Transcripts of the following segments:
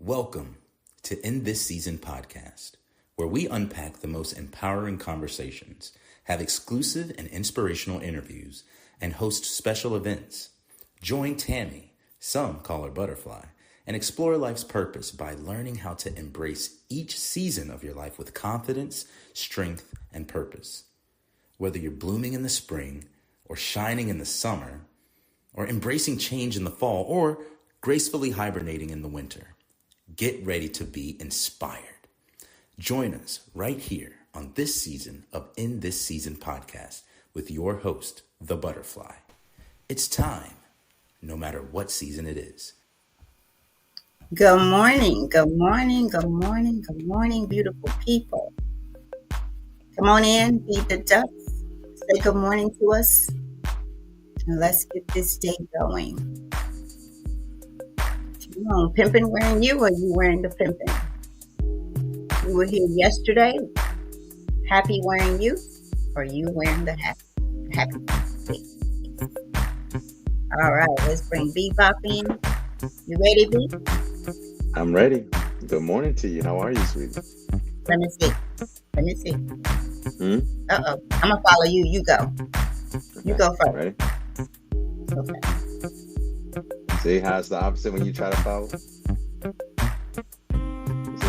Welcome to In This Season podcast, where we unpack the most empowering conversations, have exclusive and inspirational interviews, and host special events. Join Tammy, some call her Butterfly, and explore life's purpose by learning how to embrace each season of your life with confidence, strength, and purpose. Whether you're blooming in the spring, or shining in the summer, or embracing change in the fall, or gracefully hibernating in the winter, get ready to be inspired. Join us right here on this season of In This Season podcast with your host, the Butterfly. It's time, no matter what season it is. Good morning, good morning, good morning, good morning, beautiful people. Come on in, feed the ducks, say good morning to us, and let's get this day going. Come on, pimping wearing you, or you wearing the pimping? You were here yesterday, happy wearing you, or you wearing the happy. All right, let's bring Bebop in. You ready, B? I'm ready. Good morning to you. How are you, sweetie? Let me see. Uh-oh. I'm going to follow you. You go. Okay. You go first. Ready? Okay. See how it's the opposite when you try to follow?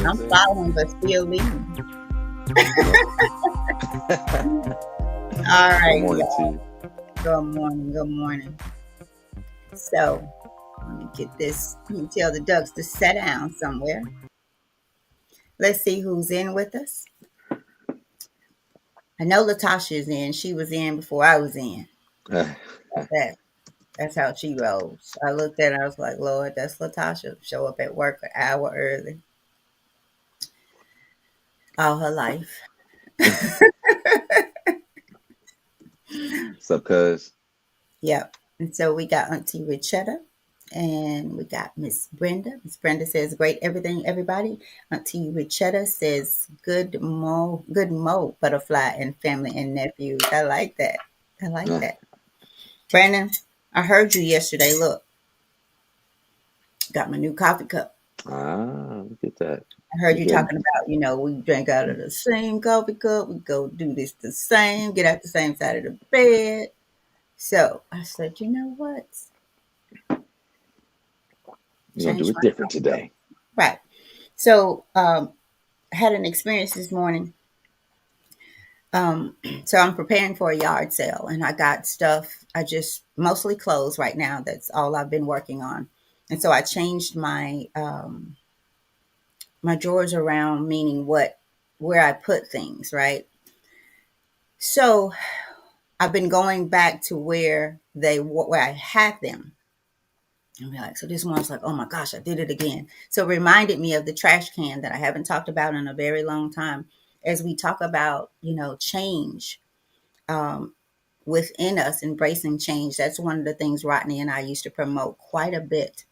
I'm following, but still leading. All right. Good morning to you. Good morning. So, let me get this. Let me tell the ducks to sit down somewhere. Let's see who's in with us. I know Latasha's in. She was in before I was in. That's how she rolls. I looked at her. I was like, Lord, that's Latasha. Show up at work an hour early. All her life. What's up, cuz? Yep. And so we got Auntie Richetta. And we got Miss Brenda. Miss Brenda says, great everything, everybody. Auntie Richetta says, good mo, Butterfly and family and nephews. I like that. Brandon, I heard you yesterday. Look, got my new coffee cup. Look at that. I heard you talking about, we drink out of the same coffee cup. We go do this the same, get out the same side of the bed. So I said, you know what? You're going to do it different today. Right. So I had an experience this morning. So I'm preparing for a yard sale, and I got stuff. I just mostly clothes right now. That's all I've been working on. And so I changed my my drawers around, meaning where I put things, right? So I've been going back to where I had them. So this one was like, oh my gosh, I did it again. So it reminded me of the trash can that I haven't talked about in a very long time. As we talk about, change within us, embracing change. That's one of the things Rodney and I used to promote quite a bit.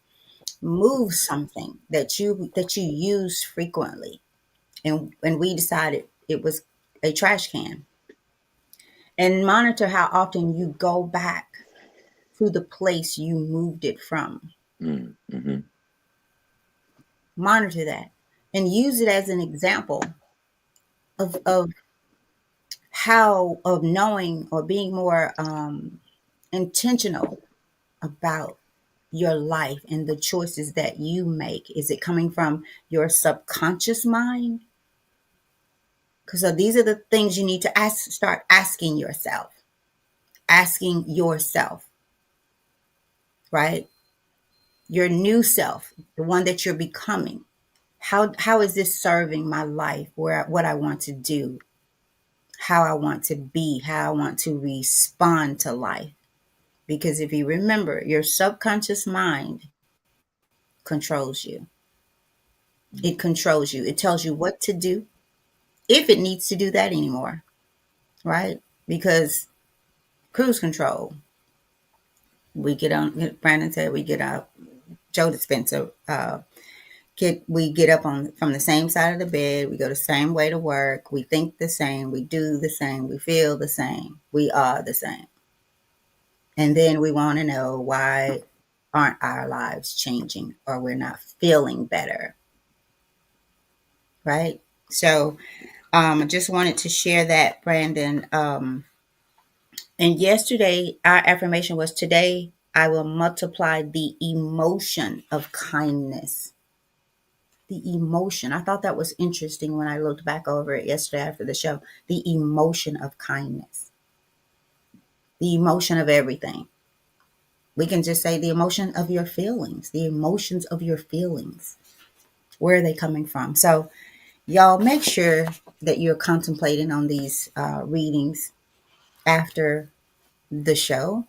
Move something that you use frequently. And we decided it was a trash can. And monitor how often you go back to the place you moved it from. Mm-hmm. Monitor that and use it as an example of knowing or being more intentional about your life and the choices that you make. Is it coming from your subconscious mind? Because these are the things you need to start asking yourself. Right? Your new self, the one that you're becoming. How is this serving my life, what I want to do, how I want to be, how I want to respond to life? Because if you remember, your subconscious mind controls you. It controls you. It tells you what to do, if it needs to do that anymore, right? Because cruise control, we get on, Brandon said we get out, Joe Dispenza, we get up from the same side of the bed. We go the same way to work. We think the same. We do the same. We feel the same. We are the same. And then we want to know, why aren't our lives changing, or we're not feeling better? right? So I just wanted to share that, Brandon. And yesterday, our affirmation was today, I will multiply the emotion of kindness. The emotion. I thought that was interesting when I looked back over it yesterday after the show. The emotion of kindness, the emotion of everything. We can just say the emotion of your feelings, the emotions of your feelings. Where are they coming from? So, y'all make sure that you're contemplating on these readings after the show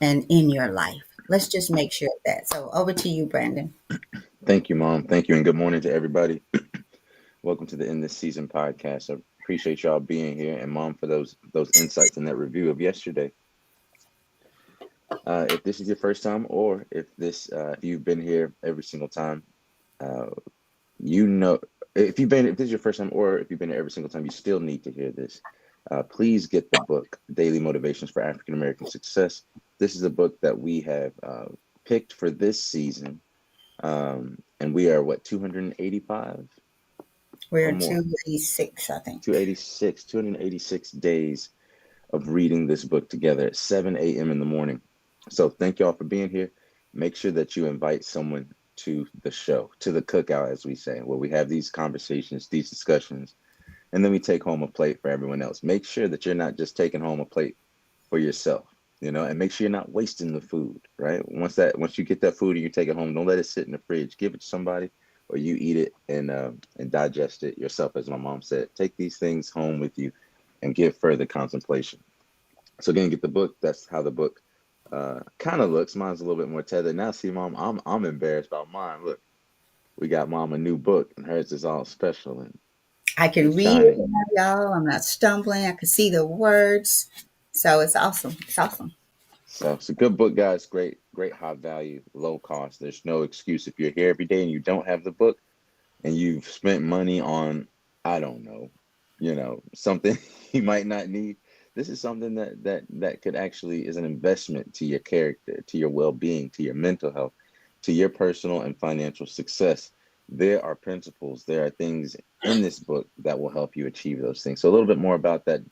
and in your life. Let's just make sure of that. So, over to you, Brandon. Thank you, Mom. Thank you, and good morning to everybody. Welcome to the In This Season podcast. I appreciate y'all being here, and Mom for those insights and that review of yesterday. If this is your first time, or if you've been here every single time, uh, you know if this is your first time, or if you've been here every single time, you still need to hear this. Please get the book Daily Motivations for African American Success. This is a book that we have picked for this season, and we are what 285 or We're more 286, I think. 286 days of reading this book together at 7 a.m. in the morning. So thank y'all for being here. Make sure that you invite someone to the show, to the cookout, as we say, where we have these conversations, these discussions, and then we take home a plate for everyone else. Make sure that you're not just taking home a plate for yourself, and make sure you're not wasting the food, right? Once you get that food and you take it home, don't let it sit in the fridge. Give it to somebody, or you eat it and digest it yourself, as my mom said. Take these things home with you and give further contemplation. So again, get the book. That's how the book kind of looks. Mine's a little bit more tethered. Now, see, Mom, I'm embarrassed about mine. Look, we got Mom a new book, and hers is all special I and can read shiny. it now, y'all. I'm not stumbling. I can see the words. So it's awesome. It's awesome. So it's a good book, guys. Great, great high value, low cost. There's no excuse if you're here every day and you don't have the book and you've spent money on, I don't know, something you might not need. This is something that could actually is an investment to your character, to your well-being, to your mental health, to your personal and financial success. There are principles, there are things in this book that will help you achieve those things. So a little bit more about that.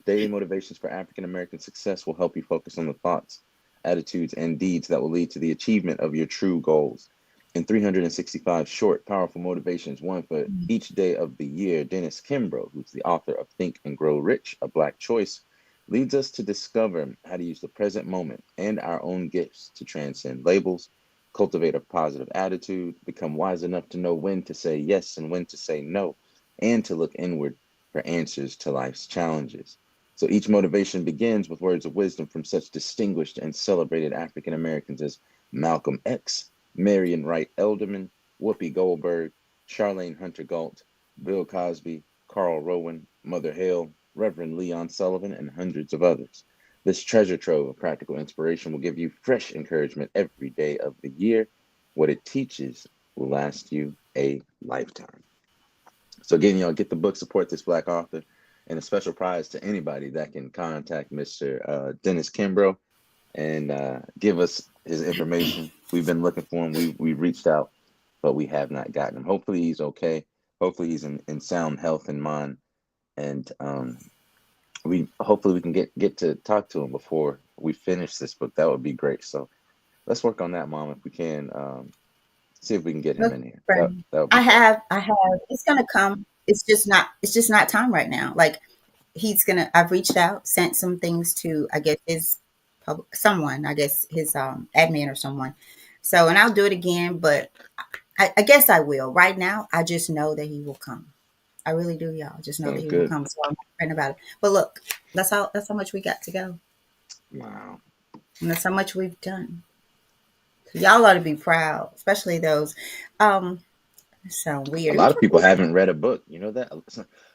Daily Motivations for African American Success will help you focus on the thoughts, attitudes, and deeds that will lead to the achievement of your true goals. In 365 short, powerful motivations, one for each day of the year, Dennis Kimbro, who's the author of Think and Grow Rich, A Black Choice, leads us to discover how to use the present moment and our own gifts to transcend labels, cultivate a positive attitude, become wise enough to know when to say yes and when to say no, and to look inward for answers to life's challenges. So each motivation begins with words of wisdom from such distinguished and celebrated African Americans as Malcolm X, Marion Wright Elderman, Whoopi Goldberg, Charlene Hunter Galt, Bill Cosby, Carl Rowan, Mother Hale, Reverend Leon Sullivan, and hundreds of others. This treasure trove of practical inspiration will give you fresh encouragement every day of the year. What it teaches will last you a lifetime. So again, y'all get the book, support this Black author, and a special prize to anybody that can contact Mr. Dennis Kimbro and give us his information. We've been looking for him. We reached out, but we have not gotten him. Hopefully he's okay. Hopefully he's in sound health and mind, and we hopefully we can get to talk to him before we finish this book. That would be great. So let's work on that, Mom, if we can. See if we can get him Look, in here. Brandon, That would be great. I have. It's gonna come. It's just not time right now. Like I've reached out, sent some things to, I guess, his someone, I guess his admin or someone. So, and I'll do it again, but I guess I will. Right now, I just know that he will come. I really do, y'all. Just know that Sounds he will good. come. So I'm not praying about it. But look, that's how much we got to go. Wow. And that's how much we've done. So y'all ought to be proud, especially those. Um, it sound A weird. lot of people haven't read a book. You know that?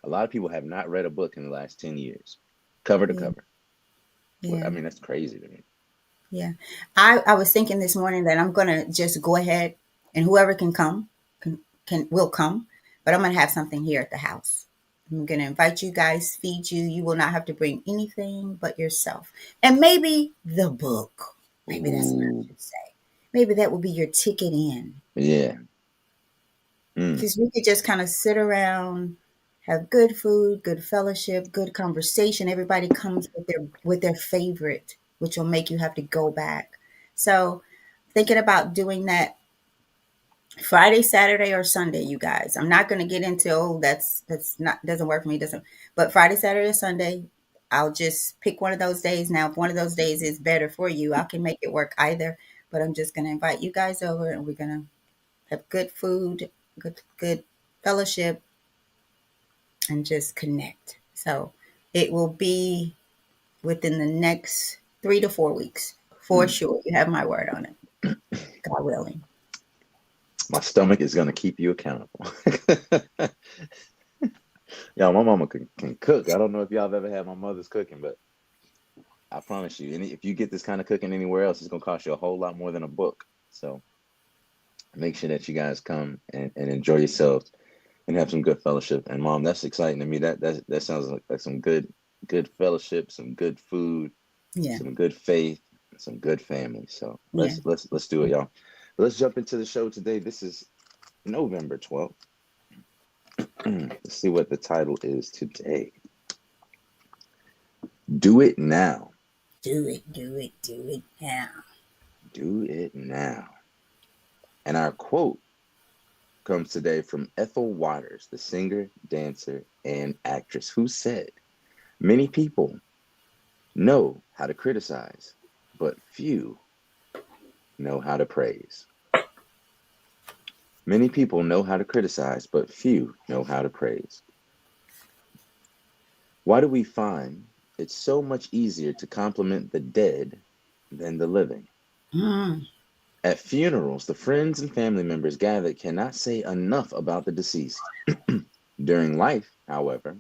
A lot of people have not read a book in the last 10 years, cover to Yeah, cover. I yeah, mean, that's crazy to me. yeah. I was thinking this morning that I'm gonna just go ahead and whoever can come can will come, but I'm gonna have something here at the house. I'm gonna invite you guys, feed you. You will not have to bring anything but yourself, and maybe the book. Maybe that's what I Ooh, should say. Maybe that will be your ticket in. yeah. Mm. Because we could just kind of sit around, have good food, good fellowship, good conversation. Everybody comes with their favorite, which will make you have to go back. So thinking about doing that Friday, Saturday, or Sunday, you guys. I'm not going to get into that's not doesn't work for me. Doesn't. But Friday, Saturday, or Sunday, I'll just pick one of those days. Now, if one of those days is better for you, I can make it work either. But I'm just going to invite you guys over, and we're going to have good food, good fellowship, and just connect. So it will be within the next 3 to 4 weeks for Mm. sure. You have my word on it, God willing. My stomach is gonna keep you accountable. Yeah, my mama can cook. I don't know if y'all have ever had my mother's cooking, but I promise you, if you get this kind of cooking anywhere else, it's gonna cost you a whole lot more than a book. So make sure that you guys come and enjoy yourselves and have some good fellowship. And mom, that's exciting to me. That sounds like some good fellowship, some good food, Yeah, some good faith, some good family. So yeah. let's do it, y'all. Let's jump into the show today. This is November 12th. Let's see what the title is today. Do it now. Do it, do it now. Do it now. And our quote comes today from Ethel Waters, the singer, dancer, and actress, who said, "Many people know how to criticize, but few know how to praise." Many people know how to criticize, but few know how to praise. Why do we find it's so much easier to compliment the dead than the living? Mm, At funerals, the friends and family members gathered cannot say enough about the deceased. During life, however,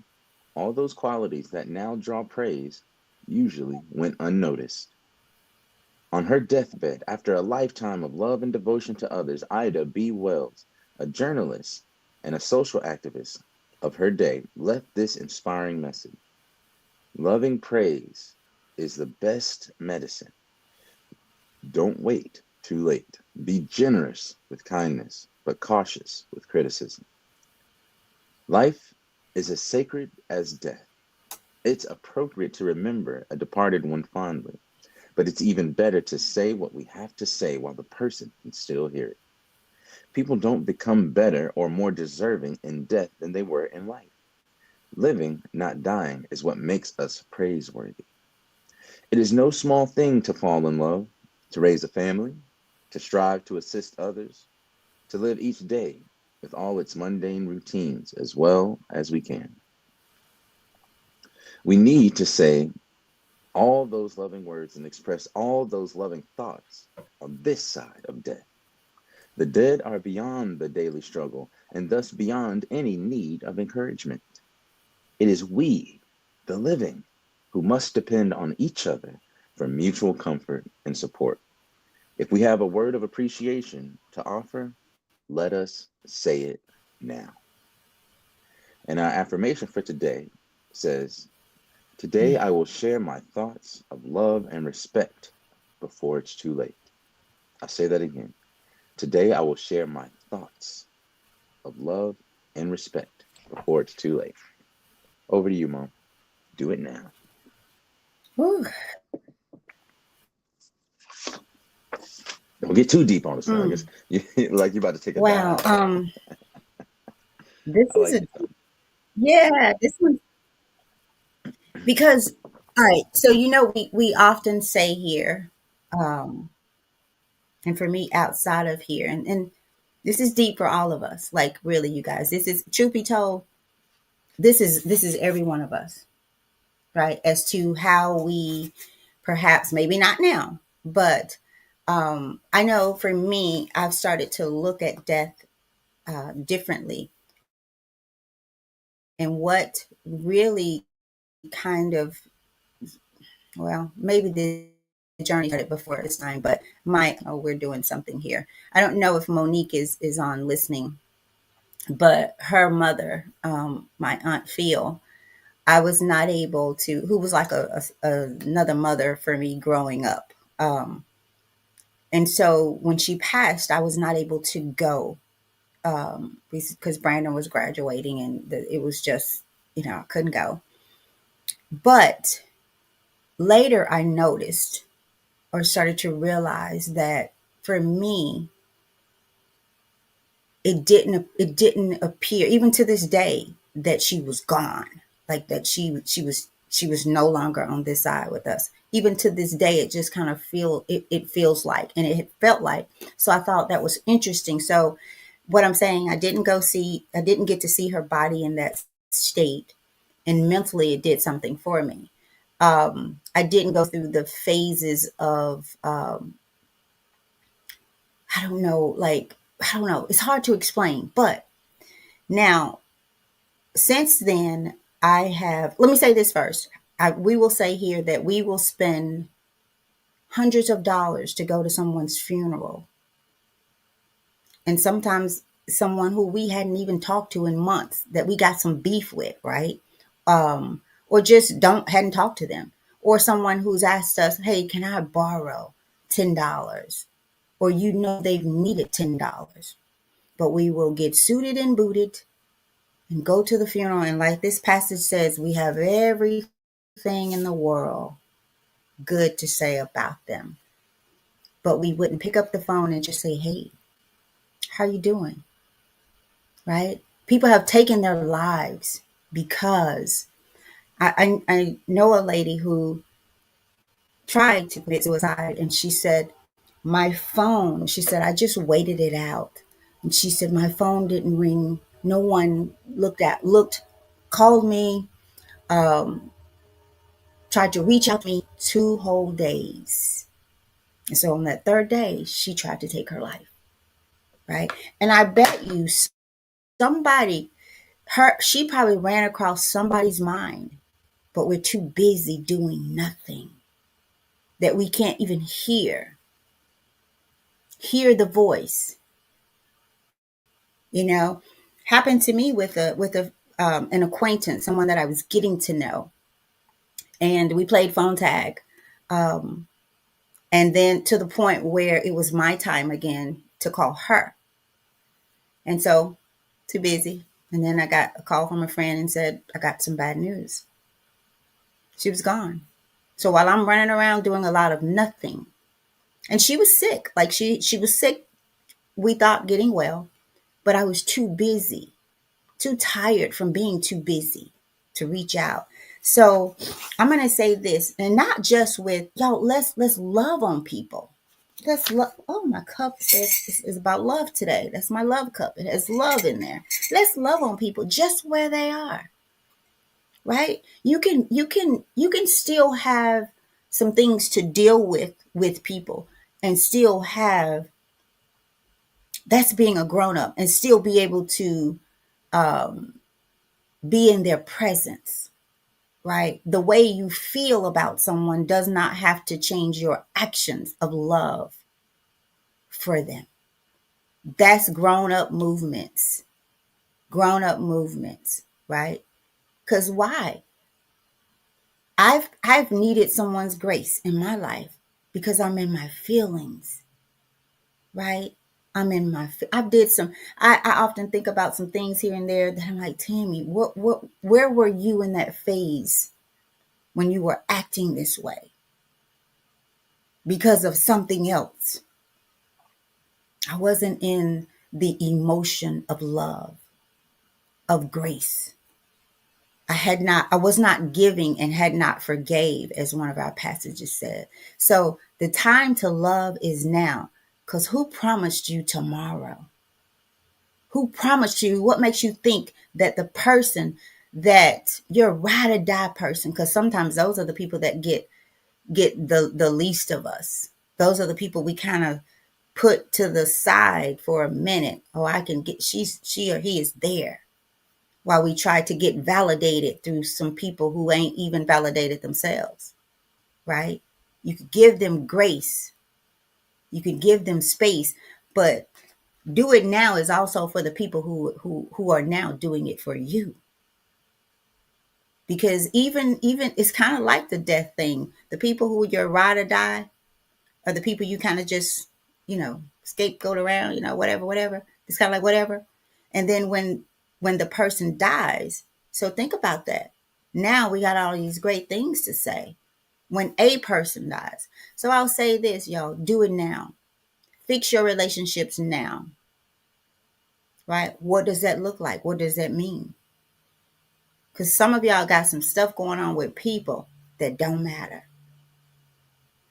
all those qualities that now draw praise usually went unnoticed. On her deathbed, after a lifetime of love and devotion to others, Ida B. Wells, a journalist and a social activist of her day, left this inspiring message. Loving praise is the best medicine. Don't wait too late. Be generous with kindness, but cautious with criticism. Life is as sacred as death. It's appropriate to remember a departed one fondly, but it's even better to say what we have to say while the person can still hear it. People don't become better or more deserving in death than they were in life. Living, not dying, is what makes us praiseworthy. It is no small thing to fall in love, to raise a family, to strive to assist others, to live each day with all its mundane routines as well as we can. We need to say all those loving words and express all those loving thoughts on this side of death. The dead are beyond the daily struggle and thus beyond any need of encouragement. It is we, the living, who must depend on each other for mutual comfort and support. If we have a word of appreciation to offer, let us say it now. And our affirmation for today says, "Today I will share my thoughts of love and respect before it's too late." I'll say that again. Today I will share my thoughts of love and respect before it's too late. Over to you, Mom. Do it now. whew, Don't get too deep on us now. I guess mm. like you're about to take a Wow. dive. This I is like a it though. yeah. This one because all right. So we often say here, um, and for me outside of here, and this is deep for all of us. Like really, you guys. This is truth be told. This is every one of us, right? As to how we perhaps maybe not now, but I know for me, I've started to look at death differently, and what really kind of well, maybe the journey started before this time, but we're doing something here. I don't know if Monique is on listening, but her mother, my aunt Phil, I was not able to, who was like another mother for me growing up. And so when she passed, I was not able to go. because Brandon was graduating and it was just, I couldn't go. But later I noticed or started to realize that for me, it didn't appear, even to this day, that she was gone, like that she was no longer on this side with us. Even to this day, it just kind of it feels like, and it felt like. So I thought that was interesting. So what I'm saying, I didn't get to see her body in that state, and mentally it did something for me. I didn't go through the phases of I don't know, like, I don't know, it's hard to explain. But now, since then, let me say this first. We will say here that we will spend hundreds of dollars to go to someone's funeral. And sometimes someone who we hadn't even talked to in months, that we got some beef with, right? Or just hadn't talked to them. Or someone who's asked us, hey, can I borrow $10? Or they've needed $10. But we will get suited and booted and go to the funeral. And like this passage says, we have everything in the world good to say about them. But we wouldn't pick up the phone and just say, hey, how you doing? Right? People have taken their lives because I know a lady who tried to commit suicide, and she said, she said, I just waited it out. And she said, my phone didn't ring. No one called me, tried to reach out to me 2 whole days. And so on that 3rd day, she tried to take her life. Right. And I bet you she probably ran across somebody's mind, but we're too busy doing nothing, that we can't even hear the voice. Happened to me with an acquaintance, someone that I was getting to know, and we played phone tag, and then to the point where it was my time again to call her, and so too busy. And then I got a call from a friend and said, I got some bad news. She was gone. So while I'm running around doing a lot of nothing, and she was sick, like she was sick, we thought getting well, but I was too busy, too tired from being too busy to reach out. So I'm going to say this, and not just with y'all, let's love on people. Let's love. Oh, my cup is about love today. That's my love cup. It has love in there. Let's love on people just where they are. Right? You can still have some things to deal with people, and still have, that's being a grown up, and still be able to be in their presence. Right? The way you feel about someone does not have to change your actions of love for them. That's grown up movements, right? Because why? I've needed someone's grace in my life because I'm in my feelings, right? I did I often think about some things here and there that I'm like, Tammy, where were you in that phase when you were acting this way because of something else? I wasn't in the emotion of love, of grace. I was not giving and had not forgave, as one of our passages said. So the time to love is now, because who promised you tomorrow? Who promised you? What makes you think that the person that your ride or die person, because sometimes those are the people that get the least of us. Those are the people we kind of put to the side for a minute. Oh, I can get, she or he is there, while we try to get validated through some people who ain't even validated themselves, right? You could give them grace. You can give them space, but do it now is also for the people who are now doing it for you. Because even it's kind of like the death thing. The people who your ride or die are the people you kind of just, scapegoat around, whatever. It's kind of like whatever. And then when the person dies, so think about that. Now we got all these great things to say when a person dies. So I'll say this, y'all, do it now. Fix your relationships now. Right? What does that look like? What does that mean? Because some of y'all got some stuff going on with people that don't matter.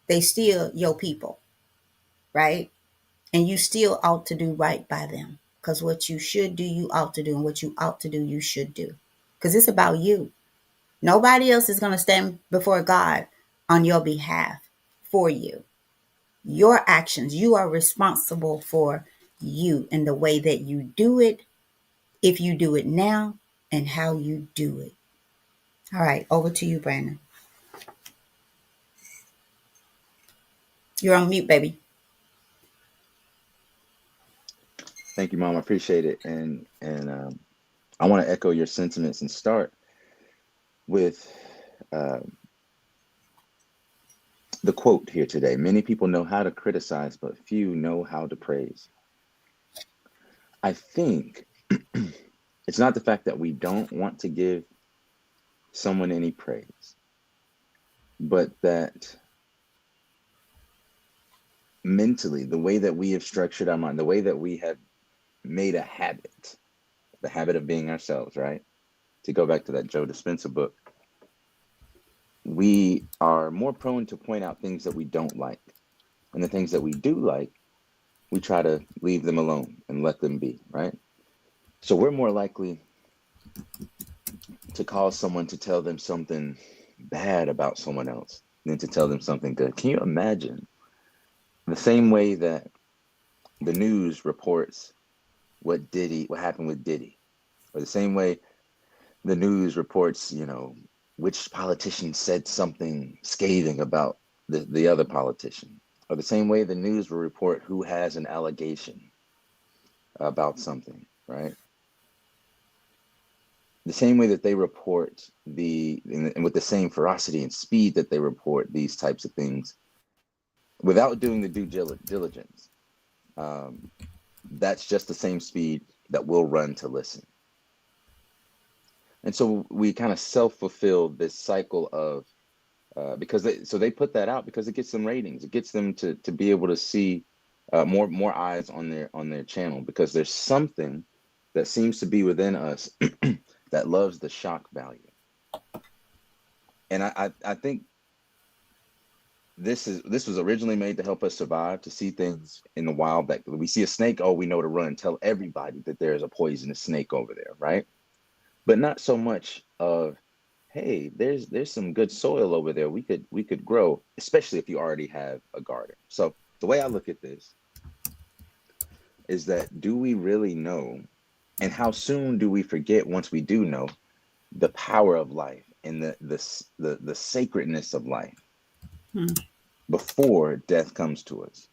They still your people, right? And you still ought to do right by them. Because what you should do, you ought to do. And what you ought to do, you should do. Because it's about you. Nobody else is going to stand before God on your behalf for you. Your actions, you are responsible for you and the way that you do it, if you do it now, and how you do it. All right, over to you, Brandon. You're on mute, baby. Thank you, Mom. I appreciate it. I want to echo your sentiments and start with uh, the quote here today. Many people know how to criticize, but few know how to praise. I think it's not the fact that we don't want to give someone any praise, but that mentally, the way that we have structured our mind, the way that we have made a habit, the habit of being ourselves, right? To go back to that Joe Dispenza book, we are more prone to point out things that we don't like. And the things that we do like, we try to leave them alone and let them be, right? So we're more likely to call someone to tell them something bad about someone else than to tell them something good. Can you imagine the same way that the news reports what happened with Diddy, or the same way the news reports, which politician said something scathing about the other politician, or the same way the news will report who has an allegation about something, right? The same way that they report and with the same ferocity and speed that they report these types of things without doing the due diligence, that's just the same speed that we'll run to listen. And so we kind of self-fulfill this cycle of because they put that out because it gets them ratings. It gets them to be able to see more eyes on their channel, because there's something that seems to be within us that loves the shock value. And I think this was originally made to help us survive, to see things in the wild. That we see a snake, oh, we know to run, tell everybody that there's a poisonous snake over there, right? But not so much of, hey, there's some good soil over there. We could grow, especially if you already have a garden. So the way I look at this is that, do we really know, and how soon do we forget once we do know, the power of life and the sacredness of life before death comes to us?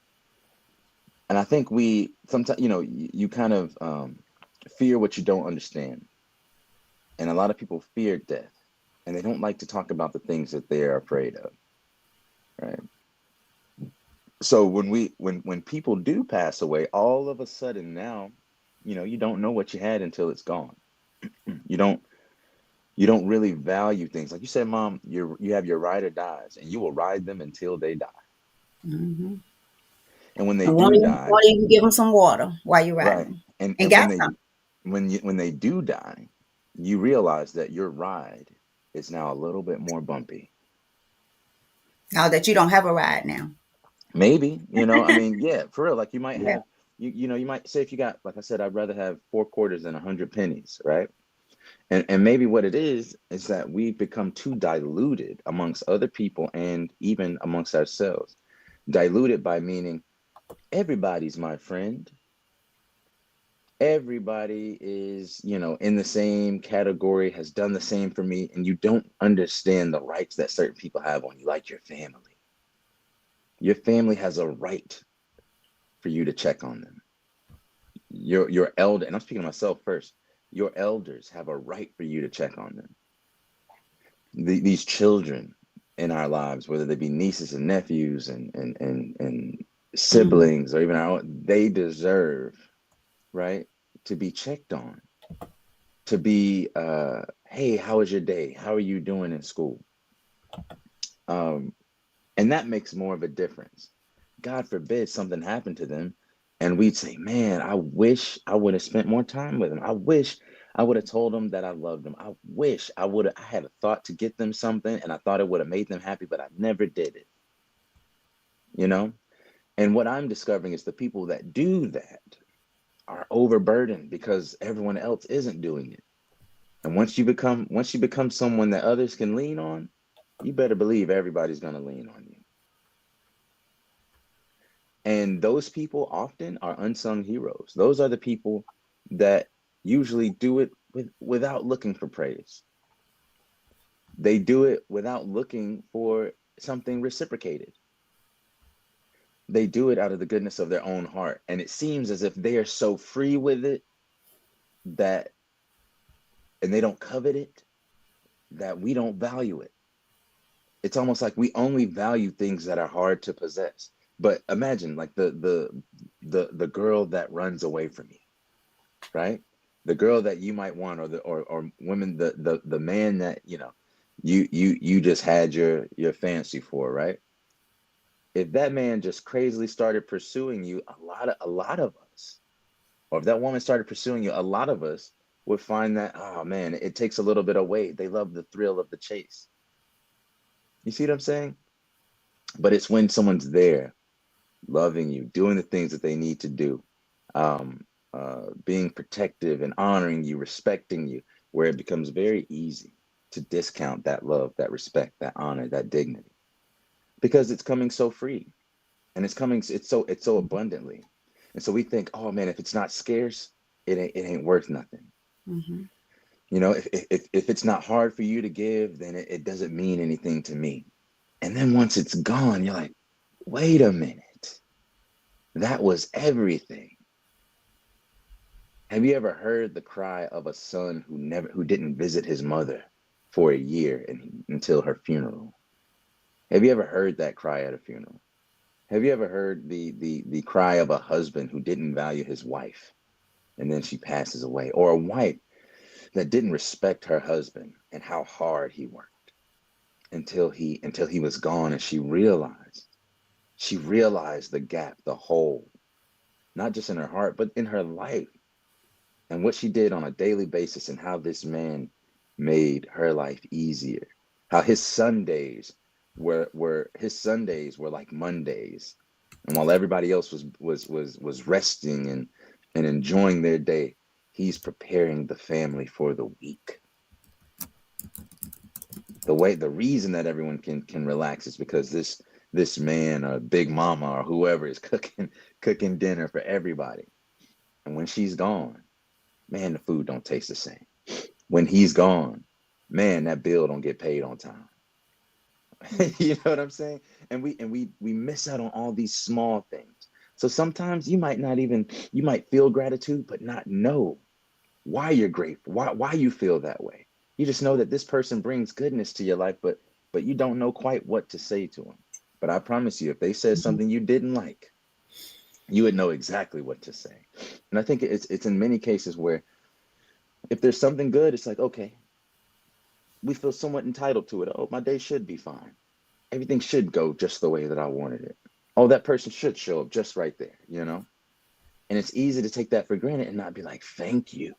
And I think we sometimes, you kind of fear what you don't understand. And a lot of people fear death, and they don't like to talk about the things that they are afraid of, right? So when people do pass away, all of a sudden now, you don't know what you had until it's gone. You don't really value things. Like you said, Mom, you have your ride or dies, and you will ride them until they die. Mm-hmm. And when they And do die, won't even give them some water while you're right? riding. And And and got some. when they do die, you realize that your ride is now a little bit more bumpy. Now that you don't have a ride now. Maybe, I mean, yeah, for real. Like you might Yeah. have, you might say, if you got, like I said, I'd rather have 4 quarters than 100 pennies, right? And maybe what it is that we've become too diluted amongst other people and even amongst ourselves. Diluted by meaning everybody's my friend. Everybody is, in the same category, has done the same for me, and you don't understand the rights that certain people have on you, like your family. Your family has a right for you to check on them. Your elder, and I'm speaking to myself first, your elders have a right for you to check on them. These children in our lives, whether they be nieces and nephews and Mm-hmm. siblings, or even our own, they deserve, right, to be checked on, to be, hey, how was your day? How are you doing in school? And that makes more of a difference. God forbid something happened to them and we'd say, man, I wish I would have spent more time with them. I wish I would have told them that I loved them. I wish I had a thought to get them something and I thought it would have made them happy, but I never did it, you know? And what I'm discovering is the people that do that are overburdened because everyone else isn't doing it. And once you become someone that others can lean on, you better believe everybody's going to lean on you. And those people often are unsung heroes. Those are the people that usually do it without looking for praise. They do it without looking for something reciprocated. They do it out of the goodness of their own heart. And it seems as if they are so free with it that, and they don't covet it, that we don't value it. It's almost like we only value things that are hard to possess. But imagine like the girl that runs away from you, right? The girl that you might want, or women, the man that you just had your fancy for, right? If that man just crazily started pursuing you, a lot of us, or if that woman started pursuing you, a lot of us would find that, oh man, it takes a little bit away. They love the thrill of the chase. You see what I'm saying? But it's when someone's there, loving you, doing the things that they need to do, um, being protective and honoring you, respecting you, where it becomes very easy to discount that love, that respect, that honor, that dignity, because it's coming so free, and it's so abundantly, and so we think, oh man, if it's not scarce, it ain't worth nothing. Mm-hmm. You know, if it's not hard for you to give, then it doesn't mean anything to me. And then once it's gone, you're like, wait a minute, that was everything. Have you ever heard the cry of a son who didn't visit his mother for a year until her funeral? Have you ever heard that cry at a funeral? Have you ever heard the cry of a husband who didn't value his wife and then she passes away, or a wife that didn't respect her husband and how hard he worked until he was gone, and she realized the gap, the hole, not just in her heart but in her life, and what she did on a daily basis, and how this man made her life easier. How his Sundays were like Mondays, and while everybody else was resting and enjoying their day, he's preparing the family for the week. The reason that everyone can relax is because this man or Big Mama or whoever is cooking dinner for everybody. And when she's gone, man, the food don't taste the same. When he's gone, man, that bill don't get paid on time. You know what I'm saying? And we miss out on all these small things. So sometimes you might feel gratitude, but not know why you're grateful, why you feel that way. You just know that this person brings goodness to your life, but you don't know quite what to say to them. But I promise you, if they said something you didn't like, you would know exactly what to say. And I think it's in many cases where if there's something good, it's like, okay, we feel somewhat entitled to it. Oh, my day should be fine. Everything should go just the way that I wanted it. Oh, that person should show up just right there, you know? And it's easy to take that for granted and not be like, thank you.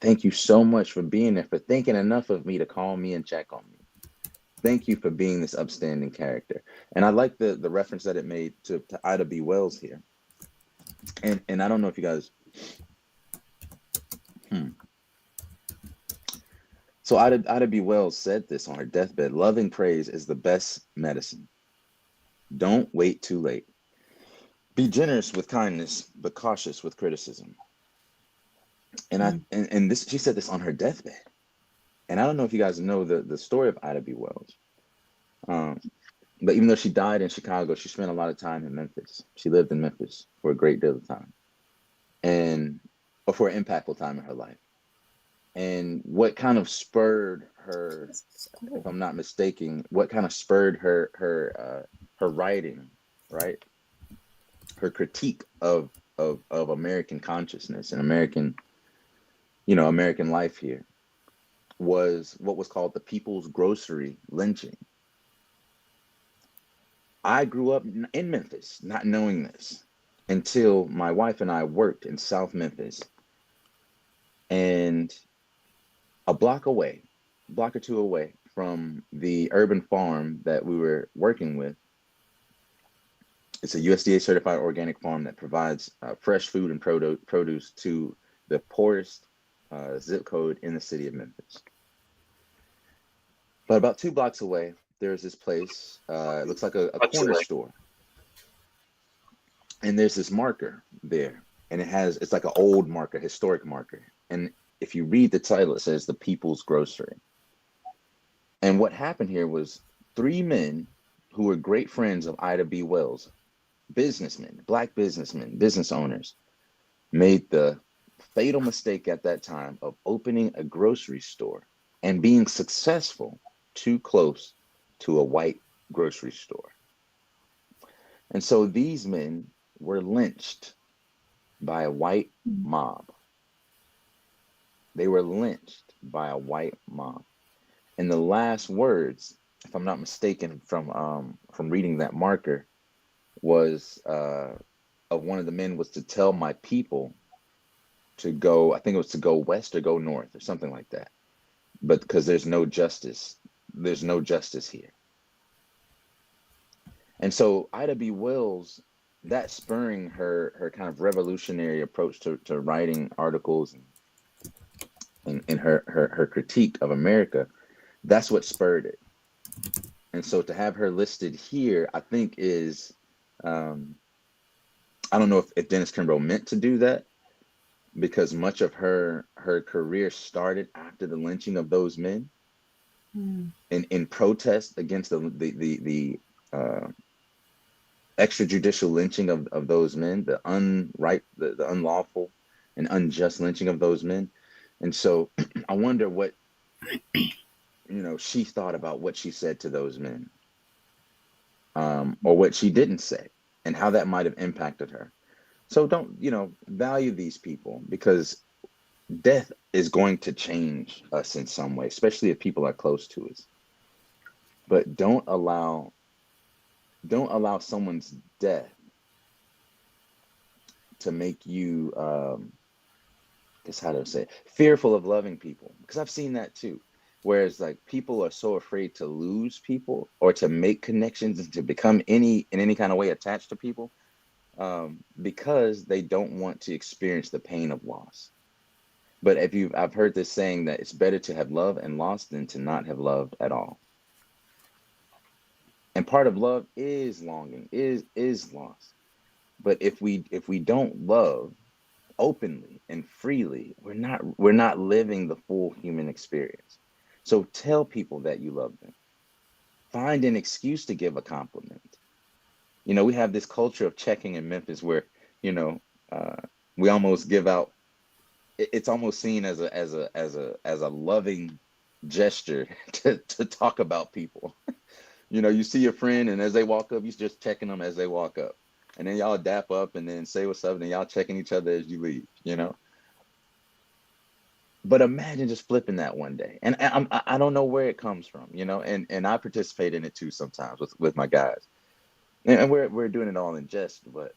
Thank you so much for being there, for thinking enough of me to call me and check on me. Thank you for being this upstanding character. And I like the reference that it made to Ida B. Wells here. And I don't know if you guys, So Ida B. Wells said this on her deathbed: loving praise is the best medicine. Don't wait too late. Be generous with kindness, but cautious with criticism. And this, she said this on her deathbed. And I don't know if you guys know the story of Ida B. Wells. But even though she died in Chicago, she spent a lot of time in Memphis. She lived in Memphis for a great deal of time, or for an impactful time in her life. And what kind of spurred her, if I'm not mistaken, what kind of spurred her writing, right? Her critique of of American consciousness and American life here was what was called the People's Grocery lynching. I grew up in Memphis not knowing this until my wife and I worked in South Memphis, and a block or two away from the urban farm that we were working with. It's a USDA certified organic farm that provides fresh food and produce to the poorest zip code in the city of Memphis. But about 2 blocks away, there's this place. It looks like a corner store. And there's this marker there. And it's like an old marker, historic marker. And if you read the title, it says the People's Grocery. And what happened here was 3 men who were great friends of Ida B. Wells, businessmen, Black businessmen, business owners, made the fatal mistake at that time of opening a grocery store and being successful too close to a white grocery store. And so these men were lynched by a white mob. They were lynched by a white mob. And the last words, if I'm not mistaken, from reading that marker, was of one of the men was to tell my people to go, I think it was to go west or go north or something like that. But because there's no justice here. And so Ida B. Wells, that spurring her kind of revolutionary approach to writing articles and her critique of America, that's what spurred it. And so to have her listed here, I think is, I don't know if Dennis Kimbro meant to do that, because much of her career started after the lynching of those men, in protest against the extrajudicial lynching of those men, the unlawful and unjust lynching of those men. And so I wonder what she thought about what she said to those men, or what she didn't say, and how that might have impacted her. So don't, value these people, because death is going to change us in some way, especially if people are close to us. But don't allow someone's death to make you, guess how to say it, fearful of loving people. Because I've seen that too. Whereas like people are so afraid to lose people or to make connections and to become in any kind of way attached to people, because they don't want to experience the pain of loss. But I've heard this saying that it's better to have loved and lost than to not have loved at all. And part of love is longing, is loss. But if we don't love openly and freely, we're not living the full human experience. So tell people that you love them. Find an excuse to give a compliment. We have this culture of checking in Memphis where, we almost give out. It's almost seen as a loving gesture to talk about people. You see your friend, and as they walk up, you're just checking them as they walk up, and then y'all dap up and then say what's up, and then y'all checking each other as you leave. But imagine just flipping that one day, and I don't know where it comes from, and I participate in it too sometimes with my guys. And we're doing it all in jest, but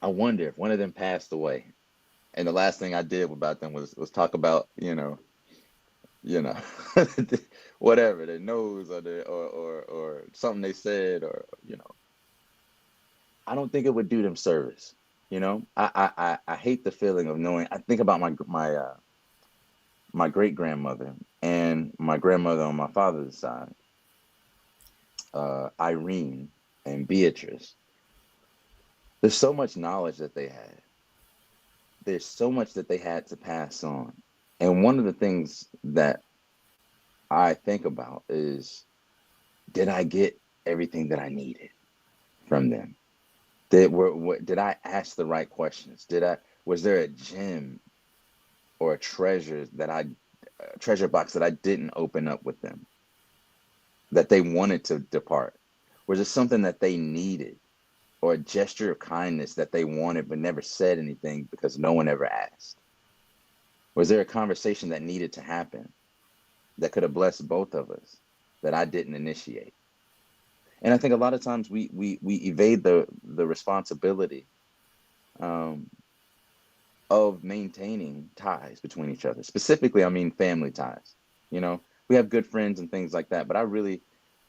I wonder if one of them passed away, and the last thing I did about them was talk about whatever their nose or something they said, or I don't think it would do them service. I hate the feeling of knowing. I think about my great grandmother and my grandmother on my father's side, Irene and Beatrice. There's so much knowledge that they had. There's so much that they had to pass on. And one of the things that I think about is, did I get everything that I needed from them? Did I ask the right questions? Was there a gem or a treasure box that I didn't open up with them, that they wanted to depart? Was it something that they needed, or a gesture of kindness that they wanted but never said anything because no one ever asked? Was there a conversation that needed to happen that could have blessed both of us that I didn't initiate? And I think a lot of times we evade the responsibility um, of maintaining ties between each other. Specifically, I mean family ties. You know, we have good friends and things like that, but I really,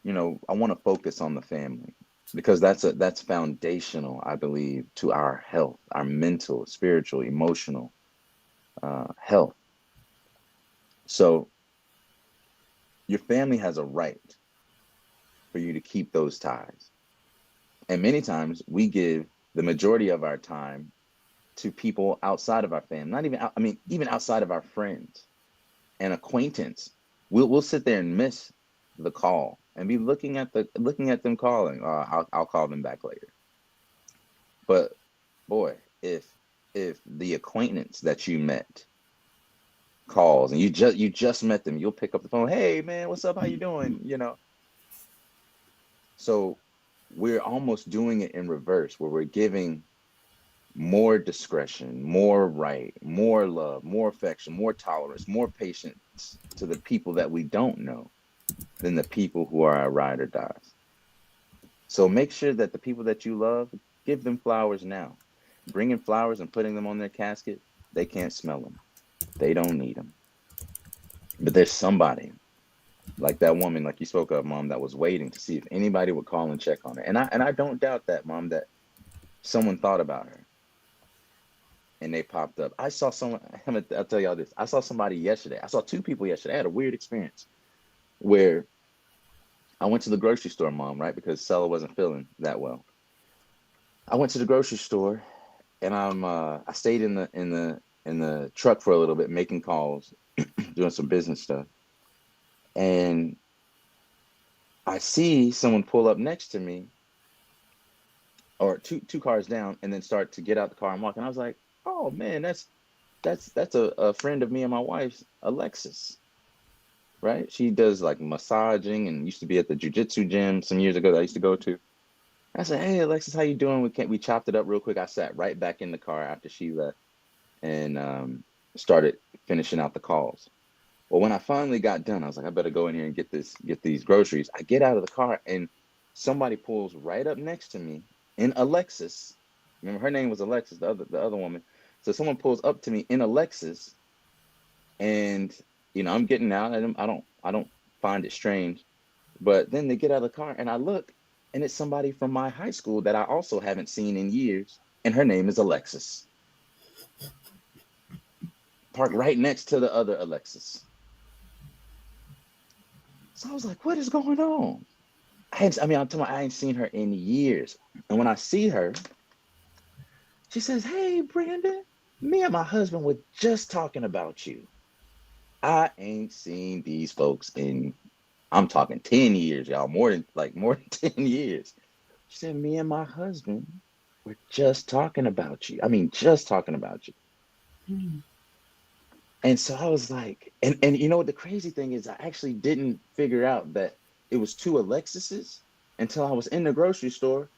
I want to focus on the family because that's foundational, I believe, to our health, our mental, spiritual, emotional health. So your family has a right for you to keep those ties. And many times we give the majority of our time to people outside of our family, not even, I mean, even outside of our friends and acquaintance. We'll sit there and miss the call and be looking at them calling. I'll call them back later. But boy, if the acquaintance that you met calls and you just met them, you'll pick up the phone. Hey man, what's up? How you doing? So we're almost doing it in reverse, where we're giving more discretion, more right, more love, more affection, more tolerance, more patience to the people that we don't know than the people who are our ride or dies. So make sure that the people that you love, give them flowers now. Bringing flowers and putting them on their casket, they can't smell them. They don't need them. But there's somebody like that woman, like you spoke of, Mom, that was waiting to see if anybody would call and check on her. And I don't doubt that, Mom, that someone thought about her and they popped up. I saw someone, I'll tell y'all this. I saw somebody yesterday. I saw two people yesterday. I had a weird experience where I went to the grocery store, Mom, right? Because Stella wasn't feeling that well. I went to the grocery store and I stayed in the truck for a little bit, making calls, doing some business stuff. And I see someone pull up next to me, or two cars down, and then start to get out the car and walk. And I was like, oh man, that's a friend of me and my wife's, Alexis, right? She does like massaging and used to be at the jujitsu gym some years ago that I used to go to. I said, hey Alexis, how you doing? We chopped it up real quick. I sat right back in the car after she left and started finishing out the calls. Well, when I finally got done, I was like, I better go in here and get these groceries. I get out of the car and somebody pulls right up next to me in Alexis. Remember, her name was Alexis, the other woman. So someone pulls up to me in Alexis, and I'm getting out. I don't find it strange, but then they get out of the car and I look, and it's somebody from my high school that I also haven't seen in years, and her name is Alexis. Parked right next to the other Alexis. So I was like, what is going on? I'm telling you, I ain't seen her in years. And when I see her, she says, hey, Brandon, me and my husband were just talking about you. I ain't seen these folks in, I'm talking 10 years, y'all, more than 10 years. She said, me and my husband were just talking about you. I mean, just talking about you. Mm. And so I was like, and you know what the crazy thing is, I actually didn't figure out that it was two Alexises until I was in the grocery store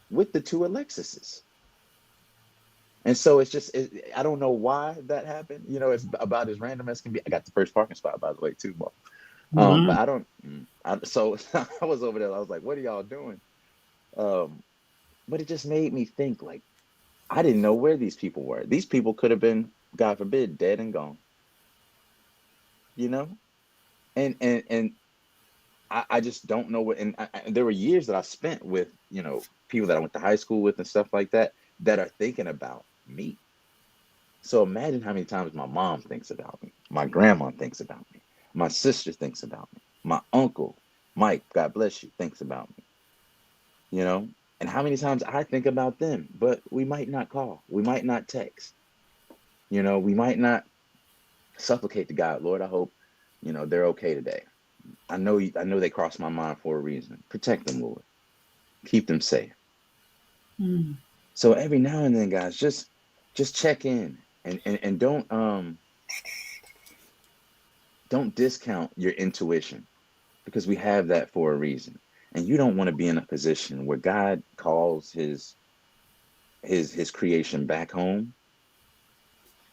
with the two Alexises. And so I don't know why that happened. It's about as random as can be. I got the first parking spot, by the way, too, Mo. But Mhm. I don't, so I was over there. I was like, what are y'all doing? Um, but it just made me think, like, I didn't know where these people were. These people could have been, God forbid, dead and gone, you know? And I just don't know what, and there were years that I spent with, people that I went to high school with and stuff like that, that are thinking about me. So imagine how many times my mom thinks about me, my grandma thinks about me, my sister thinks about me, my uncle, Mike, God bless you, thinks about me, you know? And how many times I think about them, but we might not call, we might not text, we might not supplicate to God, Lord, I hope, they're okay today. I know they crossed my mind for a reason. Protect them, Lord. Keep them safe. Mm. So every now and then, guys, just check in and don't discount your intuition, because we have that for a reason. And you don't want to be in a position where God calls his his creation back home,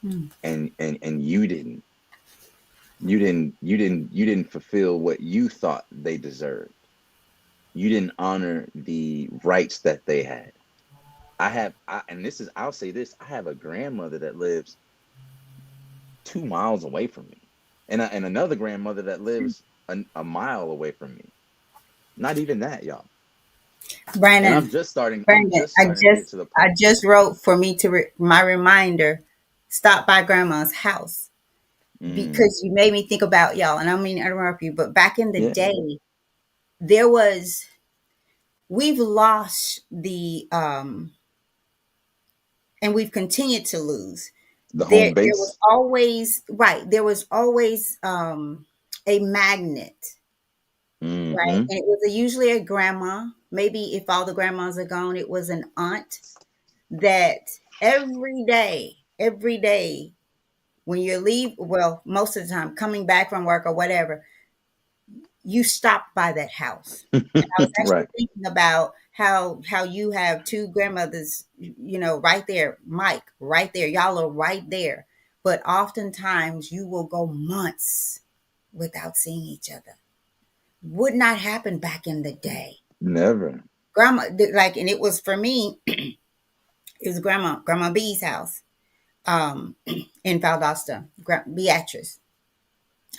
Mm. and you didn't fulfill what you thought they deserved. You didn't honor the rights that they had. And this is, I'll say this, I have a grandmother that lives 2 miles away from me, and another grandmother that lives a mile away from me. Not even that, y'all. And Brandon, I'm Brandon, just starting to get to the I point. just wrote for me to my reminder. Stop by grandma's house Mm, because you made me think about y'all. And I don't mean to interrupt you, but back in the yeah, day, there was we've lost the and we've continued to lose. the There home there was base. always right. There was always a magnet, right? Mm-hmm. And it was usually a grandma. Maybe if all the grandmas are gone, it was an aunt that every day when you leave, well, most of the time coming back from work or whatever, you stopped by that house. And I was actually Right. thinking about how you have two grandmothers, right there, Mike, right there. Y'all are right there. But oftentimes you will go months without seeing each other. Would not happen back in the day. Never. Grandma, like, and it was for me, it was Grandma B's house, in Valdosta, Beatrice.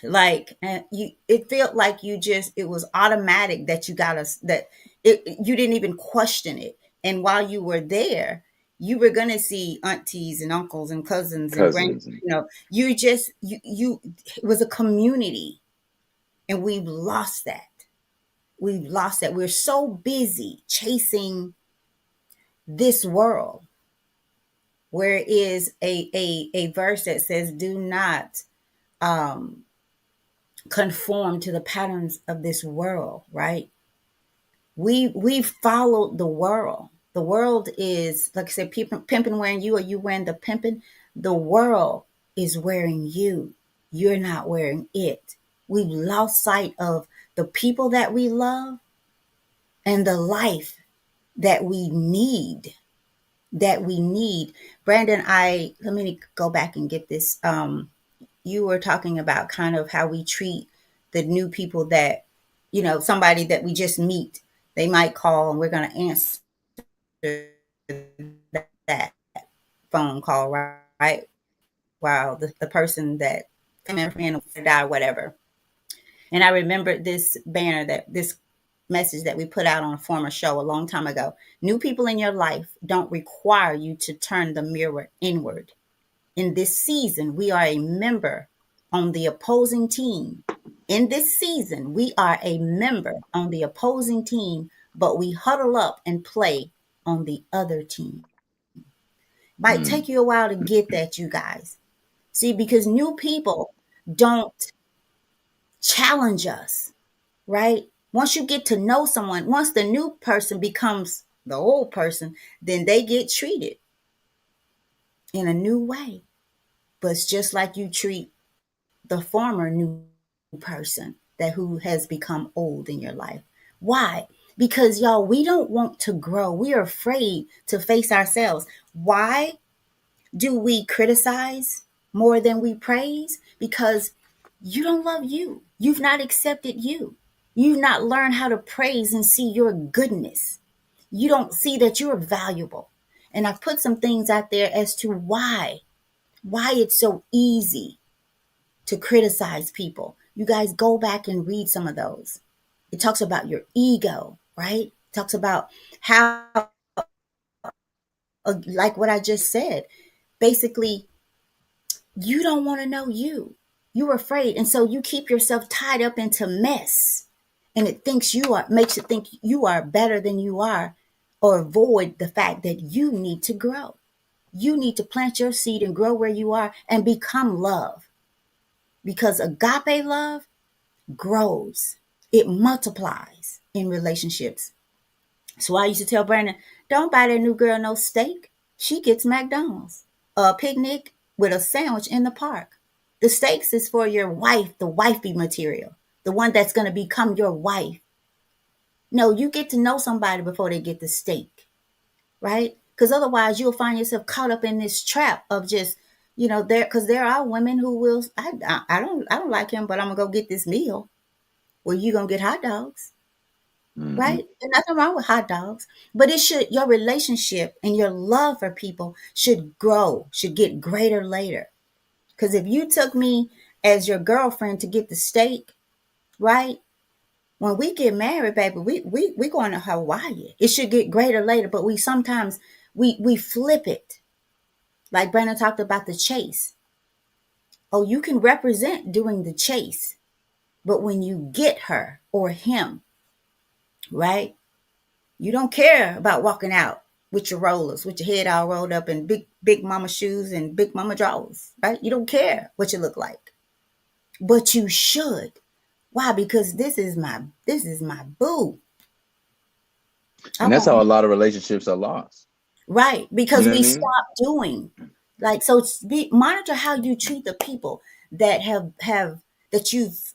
Like, and it felt like it was automatic that you got us, that you didn't even question it. And while you were there, you were going to see aunties and uncles and cousins and Cousins and you just, it was a community, and we've lost that. We've lost that. We're so busy chasing this world, where is a verse that says, do not um conform to the patterns of this world, right? We've followed the world. The world is, like I said, pimping wearing you, or you wearing the pimping. The world is wearing you. You're not wearing it. We've lost sight of the people that we love and the life that we need. That we need. Brandon, I let me go back and get this. You were talking about kind of how we treat the new people that, somebody that we just meet. They might call and we're going to answer that phone call, right? Wow, the person that friend died, whatever. And I remember this banner, that this message that we put out on a former show a long time ago. New people in your life don't require you to turn the mirror inward. In this season, we are a member on the opposing team. In this season, we are a member on the opposing team, but we huddle up and play on the other team. Might mm, take you a while to get that, you guys. See, because new people don't challenge us, right? Once you get to know someone, once the new person becomes the old person, then they get treated in a new way. But it's just like you treat the former new person that who has become old in your life. Why? Because y'all, we don't want to grow. We are afraid to face ourselves. Why do we criticize more than we praise? Because you don't love you. You've not accepted you. You've not learned how to praise and see your goodness. You don't see that you're valuable. And I've put some things out there as to why it's so easy to criticize people. You guys go back and read some of those. It talks about your ego, right? It talks about how, like what I just said, basically, you don't want to know you. You're afraid. And so you keep yourself tied up into mess. And makes it think you are better than you are, or avoid the fact that you need to grow. You need to plant your seed and grow where you are and become love. Because agape love grows, it multiplies in relationships. So I used to tell Brandon, don't buy that new girl no steak. She gets McDonald's, a picnic with a sandwich in the park. The steaks is for your wife, the wifey material, the one that's going to become your wife. No, you get to know somebody before they get the steak, right? Because otherwise you'll find yourself caught up in this trap of just, there are women who will, I don't like him, but I'm gonna go get this meal. Well, you gonna get hot dogs, Mm-hmm. right? There's nothing wrong with hot dogs, but your relationship and your love for people should grow, should get greater later. Because if you took me as your girlfriend to get the steak, right? When we get married, baby, we going to Hawaii. It should get greater later, but we sometimes we flip it. Like Brandon talked about the chase. Oh, you can represent doing the chase, but when you get her or him, right? You don't care about walking out with your rollers, with your head all rolled up in big mama shoes and big mama drawers, right? You don't care what you look like, but you should. Why? Because this is my boo. I And that's want how him, a lot of relationships are lost. right? You Because know what I we mean? stop doing, like, so monitor how you treat the people that have that you've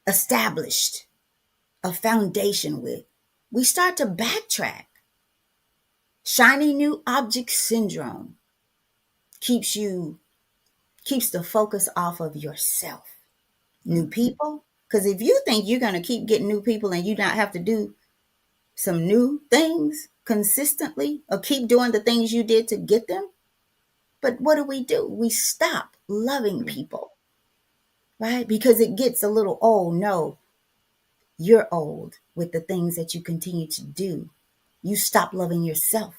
established a foundation with. We start to backtrack. Shiny new object syndrome keeps the focus off of yourself. New Mm-hmm. people, because if you think you're going to keep getting new people and you not have to do some new things consistently or keep doing the things you did to get them, but what do? We stop loving people, right? Because it gets a little, oh no, you're old with the things that you continue to do. You stop loving yourself,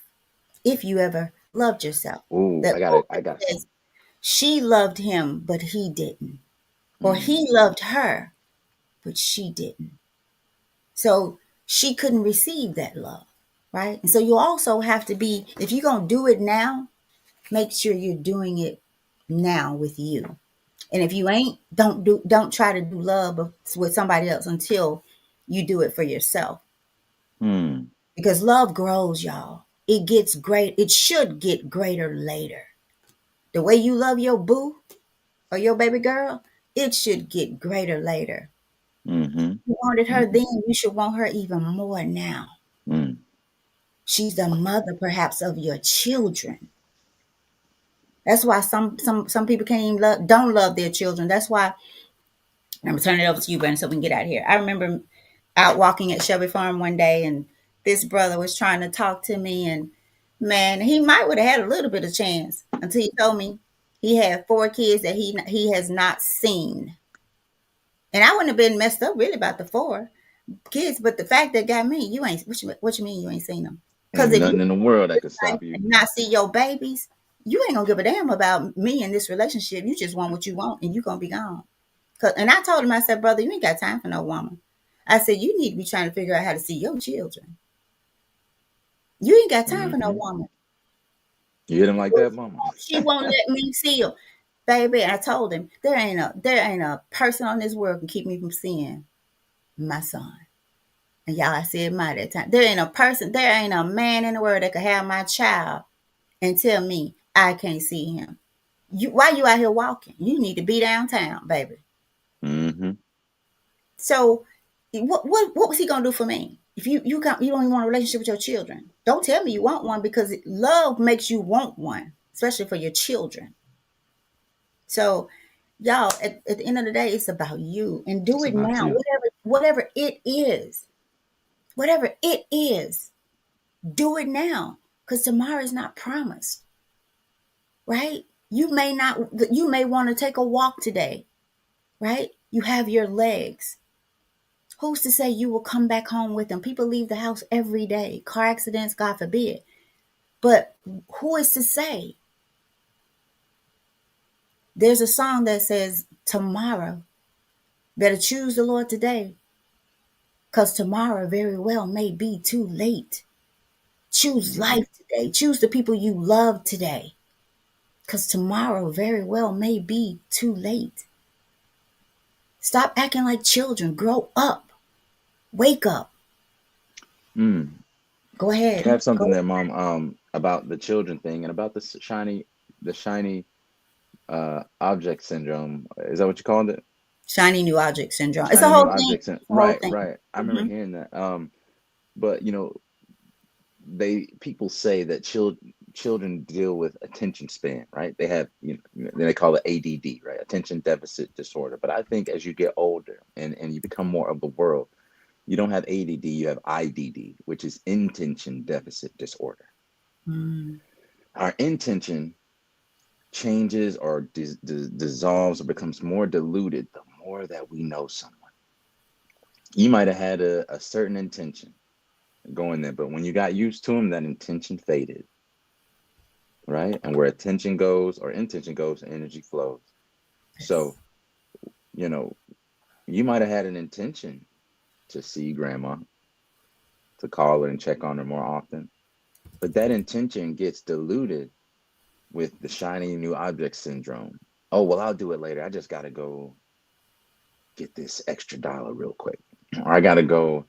if you ever loved yourself. Ooh, The quote I that got says, some. she loved him, but he didn't. Or he Mm-hmm. loved her, but she didn't. So she couldn't receive that love, right? And so you also have to be, if you're going to do it now, make sure you're doing it now with you. And if you ain't, don't try to do love with somebody else until you do it for yourself. Hmm. Because love grows, y'all. It gets great. It should get greater later. The way you love your boo or your baby girl, it should get greater later. Mm-hmm. You wanted her Mm-hmm. then, you should want her even more now. Mm. She's the mother, perhaps, of your children. That's why some people can't even don't love their children. That's why I'm gonna turn it over to you, Brandon, so we can get out of here. I remember out walking at Shelby Farm one day, and this brother was trying to talk to me, and man, he might would have had a little bit of chance until he told me he had 4 kids that he has not seen, and I wouldn't have been messed up really about the 4 kids, but the fact that got me, you ain't what you mean you ain't seen them? Because Ain't if you nothing in the world that could stop you. not see your babies, you ain't gonna give a damn about me in this relationship. You just want what you want, and you gonna be gone. And I told him, I said, brother, you ain't got time for no woman. I said, you need to be trying to figure out how to see your children. You ain't got time for no Mm-hmm. woman. You hit him like that, mama. She won't let me see them, baby. I told him there ain't a person on this world can keep me from seeing my son. And y'all, I said my that time. There ain't a man in the world that could have my child and tell me I can't see him. Why you out here walking? You need to be downtown, baby. Mm-hmm. So what was he gonna do for me? If you don't even want a relationship with your children, don't tell me you want one, because love makes you want one, especially for your children. So y'all, at the end of the day, it's about you, and do It's it about now. you. Whatever it is, whatever it is, do it now, because tomorrow is not promised, right? You may want to take a walk today, right? You have your legs. Who's to say you will come back home with them? People leave the house every day. Car accidents, God forbid. But who is to say? There's a song that says, tomorrow, better choose the Lord today, because tomorrow very well may be too late. Choose Mm-hmm. life today. Choose the people you love today, because tomorrow very well may be too late. Stop acting like children. Grow up. Wake up. Mm. Go I ahead. have something Go. there, mom, about the children thing and about the shiny object syndrome. Is that what you called it? Shiny new object syndrome. It's a Shiny new whole thing. object It's syndrome. a whole Right, thing. right. I remember Hmm. hearing that. But people say that children deal with attention span, right? They have, they call it ADD, right? Attention deficit disorder. But I think as you get older and you become more of the world, you don't have ADD, you have IDD, which is intention deficit disorder. Mm. Our intention changes or dissolves or becomes more diluted the more that we know someone. You might have had a certain intention going there, but when you got used to them, that intention faded, right? And where attention goes or intention goes, energy flows. So, Yes. you know, you might have had an intention to see grandma, to call her and check on her more often, but that intention gets diluted with the shiny new object syndrome. Oh, well, I'll do it later. I just got to go get this extra dollar real quick. Or I got to go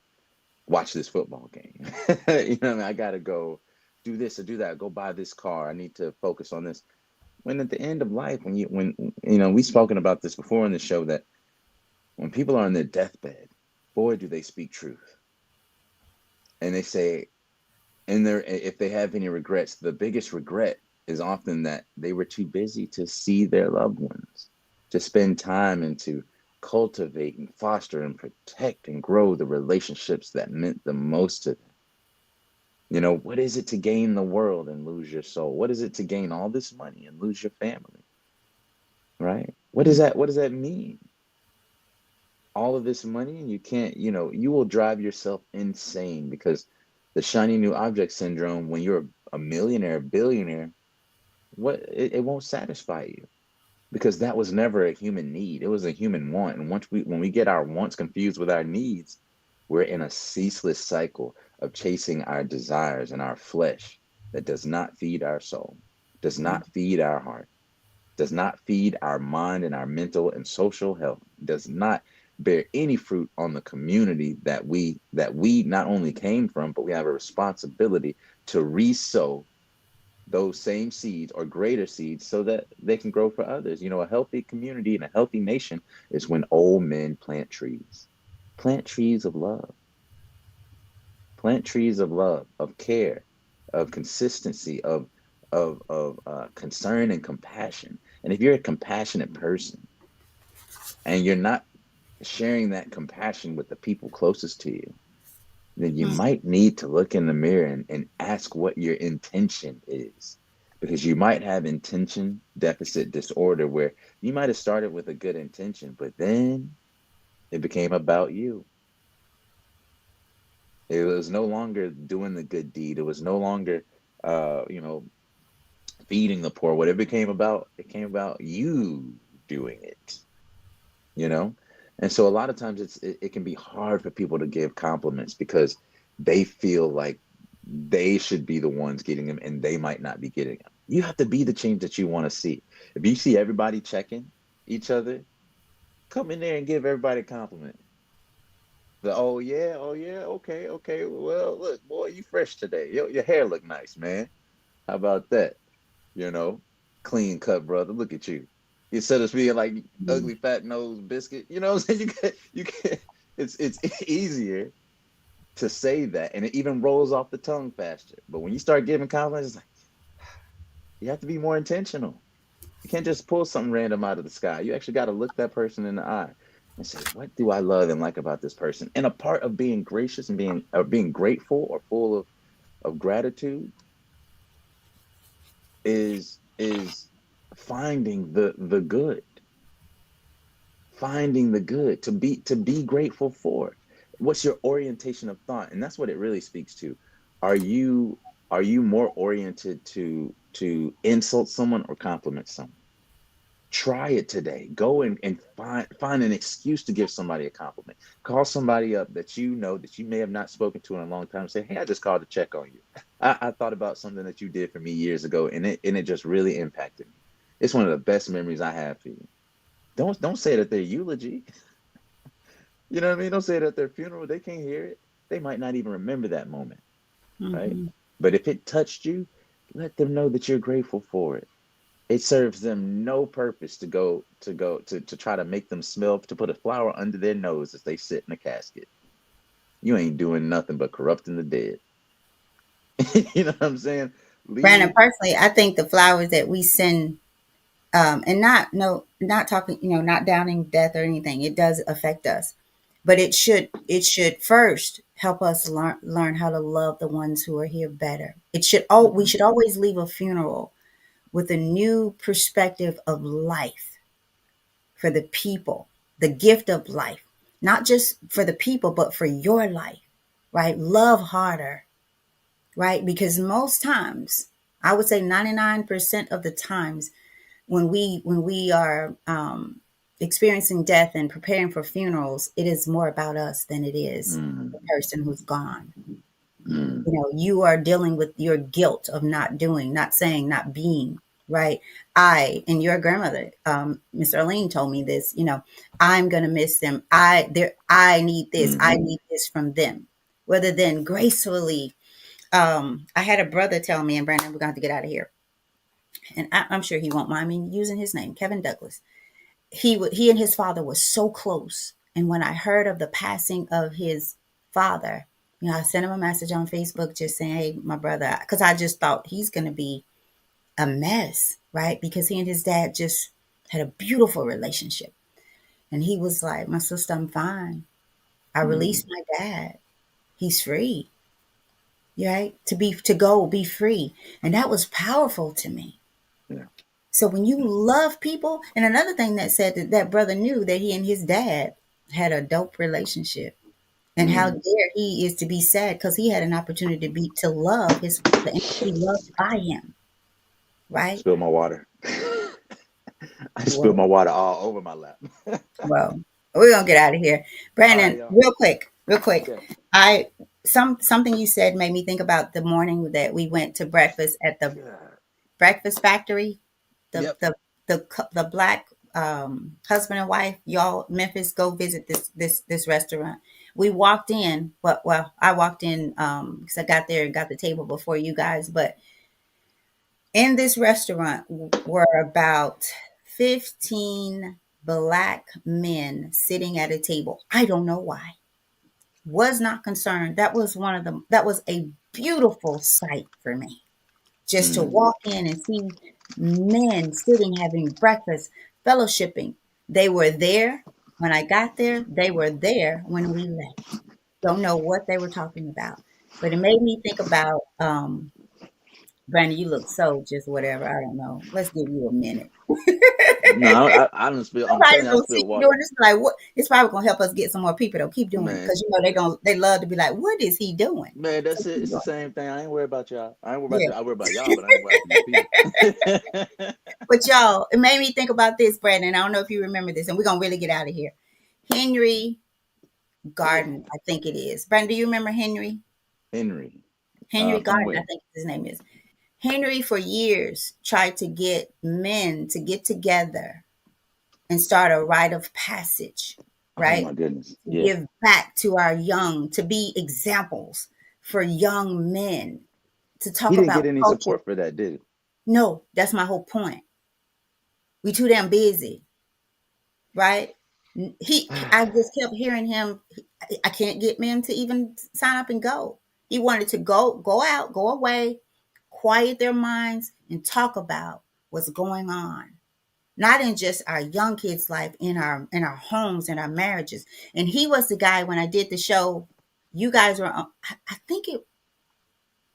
watch this football game. You know what I mean? I got to go do this or do that. Go buy this car. I need to focus on this. When at the end of life, when we've spoken about this before in the show, that when people are on their deathbed, boy, do they speak truth. And they say, if they have any regrets, the biggest regret is often that they were too busy to see their loved ones, to spend time and to cultivate and foster and protect and grow the relationships that meant the most to them. What is it to gain the world and lose your soul? What is it to gain all this money and lose your family? Right? What does that mean? All of this money and you can't, you will drive yourself insane because the shiny new object syndrome, when you're a millionaire, billionaire, it won't satisfy you because that was never a human need. It was a human want. And when we get our wants confused with our needs, we're in a ceaseless cycle of chasing our desires and our flesh that does not feed our soul, does not feed our heart, does not feed our mind and our mental and social health, does not bear any fruit on the community that we not only came from, but we have a responsibility to re-sow those same seeds or greater seeds so that they can grow for others. A healthy community and a healthy nation is when old men plant trees. Plant trees of love. Plant trees of love, of care, of consistency, of concern and compassion. And if you're a compassionate person and you're not sharing that compassion with the people closest to you, then you might need to look in the mirror and ask what your intention is. Because you might have intention deficit disorder where you might have started with a good intention, but then it became about you. It was no longer doing the good deed. It was no longer, uh, you know, feeding the poor. What it came about you doing it, you know? And so a lot of times it can be hard for people to give compliments because they feel like they should be the ones getting them and they might not be getting them. You have to be the change that you want to see. If you see everybody checking each other, come in there and give everybody a compliment. Oh yeah, okay, okay. Well, look, boy, you fresh today. Your hair look nice, man. How about that? You know, clean cut, brother. Look at you. Instead of being like ugly fat nosed biscuit, you know what I'm saying? You get it's easier to say that and it even rolls off the tongue faster. But when you start giving compliments, it's like you have to be more intentional. You can't just pull something random out of the sky. You actually got to look that person in the eye and say, "What do I love and like about this person?" And a part of being gracious and being grateful or full of gratitude is finding the good, finding the good to be grateful for. What's your orientation of thought? And that's what it really speaks to. Are you are you more oriented to insult someone or compliment someone? Try it today. Go and find an excuse to give somebody a compliment. Call somebody up that you know that you may have not spoken to in a long time and say, "Hey, I just called to check on you. I thought about something that you did for me years ago and it just really impacted me. It's one of the best memories I have for you." Don't say it at their eulogy. You know what I mean? Don't say it at their funeral. They can't hear it. They might not even remember that moment, right? Mm-hmm. But if it touched you, let them know that you're grateful for it. It serves them no purpose to try to make them smell, to put a flower under their nose as they sit in a casket. You ain't doing nothing but corrupting the dead. You know what I'm saying? Brandon, Leave. personally, I think the flowers that we send, and not no, not talking, not downing death or anything. It does affect us, but it should first help us learn how to love the ones who are here better. We Mhm. should always leave a funeral with a new perspective of life for the people, the gift of life, not just for the people, but for your life, right? Love harder, right? Because most times, I would say 99% of the times when we are experiencing death and preparing for funerals, it is more about us than it is the Mm, person who's gone. mm, You are dealing with your guilt of not doing, not saying, not being, right? And your grandmother, Miss Arlene told me this, I'm going to miss them. I need this. I mm-hmm. need this from them. Rather than gracefully, I had a brother tell me, and Brandon, we're going to have to get out of here. And I'm sure he won't mind me using his name, Kevin Douglas. He and his father were so close. And when I heard of the passing of his father, I sent him a message on Facebook just saying, "Hey, my brother," because I just thought he's going to be a mess, right? Because he and his dad just had a beautiful relationship. And he was like, "My sister, I'm fine. I Mm, released my dad. He's free, right? To be free." And that was powerful to me. yeah. So when you love people, and another thing that said that brother knew that he and his dad had a dope relationship, and how Mm. dare he is to be sad because he had an opportunity to love his father and to be loved by him, right? Spill my water. I spilled Well, my water all over my lap. well, we're gonna get out of here, All right, Brandon. y'all. Real quick. Yeah. I something you said made me think about the morning that we went to breakfast at the God. breakfast factory, the Yep. the the black husband and wife, y'all Memphis, go visit this restaurant. We walked in, but well, I walked in because I got there and got the table before you guys. But in this restaurant were about 15 black men sitting at a table. I don't know why. Was not concerned. That was one of them. That was a beautiful sight for me, just to Mm. walk in and see men sitting having breakfast, fellowshipping. They were there when I got there, they were there when we left. Don't know what they were talking about, but it made me think about Brandon, you look so just whatever. I don't know. Let's give you a minute. No, I don't spill. I'm telling Nobody's you, I gonna see spilled you water. doing this. Like, what? It's probably gonna help us get some more people. Though, keep doing it Man, because they love to be like, what is he doing? man, So that's it. keep It's the doing same thing. I ain't worried about y'all. I ain't worried it. about Yeah. I worry about y'all, but I ain't worried about these people. But y'all, it made me think about this, Brandon. I don't know if you remember this, and we're gonna really get out of here. Henry Yeah. Garden, I think it is. Brandon, do you remember Henry? Henry. Henry From Garden, I where? think his name is. Henry for years tried to get men to get together and start a rite of passage, Oh right? my goodness. To Yeah. give back to our young, to be examples for young men, to He talk didn't about get any culture. support for that, did No, that's my whole point. We too damn busy, right? he? I just kept hearing him. I can't get men to even sign up and go. He wanted to go out, go away, quiet their minds, and talk about what's going on. Not in just our young kids' life, in our homes, in our marriages. And he was the guy when I did the show. You guys were on, I think it.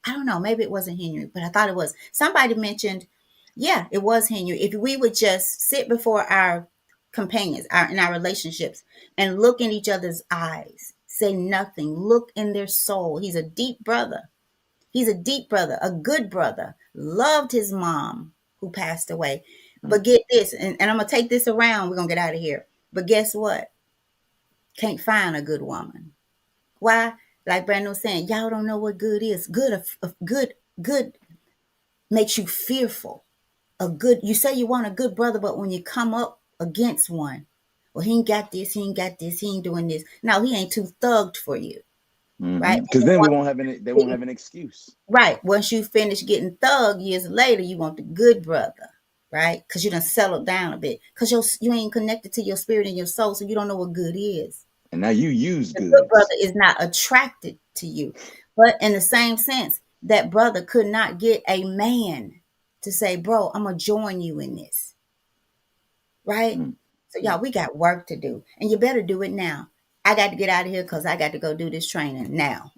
I don't know. Maybe it wasn't Henry, but I thought it was. Somebody mentioned, yeah, it was Henry. If we would just sit before our companions, in our relationships, and look in each other's eyes, say nothing, look in their soul. He's a deep brother. He's a deep brother, a good brother. Loved his mom who passed away. But get this, and I'm gonna take this around. We're gonna get out of here. But guess what? Can't find a good woman. Why? Like Brandon was saying, y'all don't know what good is. Good makes you fearful. You say you want a good brother, but when you come up against one, well, he ain't got this, he ain't got this, he ain't doing this. No, he ain't too thugged for you, right? And Because then then we once won't have any. They you won't get, have an excuse. once you finish getting thug years later, you want the good brother, right? Because you done settled down a bit. Because you ain't connected to your spirit and your soul, so you don't know what good is. And now you use The good brother goods. is not attracted to you. But in the same sense, that brother could not get a man to say, bro, I'm going to join you in this. Right? So y'all, we got work to do, and you better do it now. I got to get out of here because I got to go do this training now.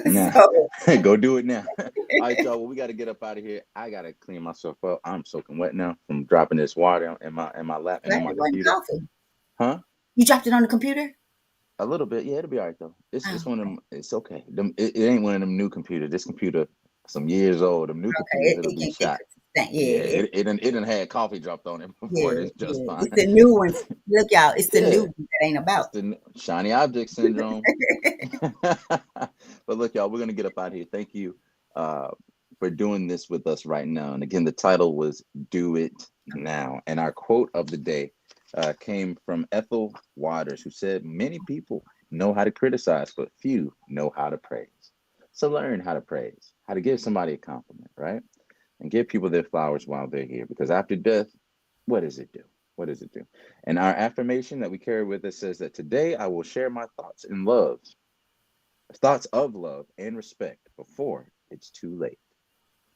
Nah, So, go do it now. All right, y'all. Well, we got to get up out of here. I got to clean myself up. I'm soaking wet now from dropping this water in my lap and on my it wasn't computer. coffee. Huh? You dropped it on the computer? A little bit. Yeah, it'll be all right though. It's Oh, one of them. It's okay. It ain't one of them new computers. This computer, some years old. Them new computers, okay. it'll be It can shot. get consistent. Yeah, Yeah, it done had coffee dropped on it before. yeah, It's just yeah. fine. It's the new ones. Look, y'all, it's the new Yeah, ones that ain't it's about. the shiny object syndrome. But look, y'all, we're gonna get up out of here. Thank you for doing this with us right now. And again, the title was "Do It Now," and our quote of the day came from Ethel Waters, who said, "Many people know how to criticize, but few know how to praise. So learn how to praise, how to give somebody a compliment, right? And give people their flowers while they're here. Because after death, what does it do? What does it do?" And our affirmation that we carry with us says that today I will share my thoughts of love and respect before it's too late.